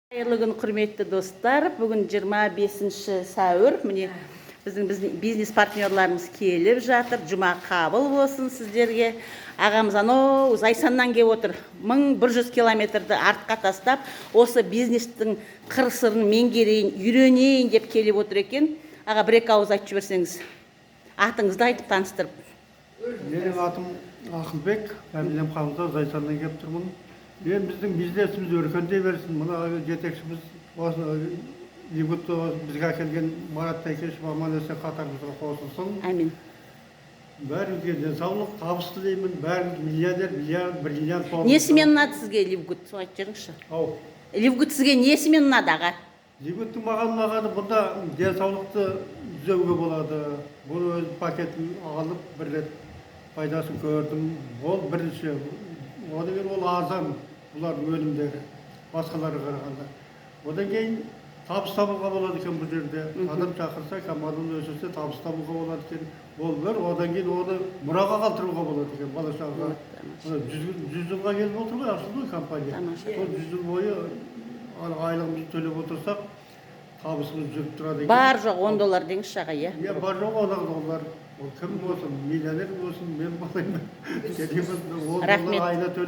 Қайырлы күн, құрметті достар. Бүгін 25 сәуір. Міне біздің бизнес партнерларымыз келіп жатыр. Жұма қабыл болсын сіздерге. Ағамыз анау Зайсаннан келіп отыр. 1100 километрді артқа тастап, осы бизнестің қыр-сырын меңгерейін, үйренейін деп келіп отыр екен. Аға, бір-екі ауыз айтып жіберсеңіз. Атыңызды айтып таныстырып. Менің атым Ақылбек, фамилиям Қабылда, Зайсаннан келіп тұрмын. Мен біздің бизнесіміз өркендей берсін. Мына жетекшіміз осы Егутты бізге әкелген Марат Тайкешев аман есен қатарымызға қосылсын. Әмин. Бәрімізге денсаулық, табыс тілеймін. Бәріміз миллионер, бриллиант болсын. Несімен ұнады сізге Ливгут? Соны айтып жіберіңізші. Ау. Ливгут сізге несімен ұнады, аға? Ливгуттың маған ұнағаны бұнда денсаулықты түзеуге болады. Бұл өз пакетін алып бір рет пайдасын көрдім. Ол бірінші. Одан кейін ол арзан, бұлар өнімдері, басқаларға қарағанда. Одан кейін табыс табуға болады екен бұл жерде. Адам шақырса, команданы өсірсе, табыс табуға болады екен. Ол бір, одан кейін оны мұраға қалдыруға болады екен, бала шағаға. 100 жылға келіп отыр ғой, ашылды ғой компания. Ол 100 жыл бойы айлығымызды төлеп отырсақ, табысымыз жүріп тұрады екен. Бар жоқ $10 деңізші аға, иә? Иә, бар жоқ $10. Ол кім болсын, миллионер болсын, мен болайын. Рахмет. Айына төлеп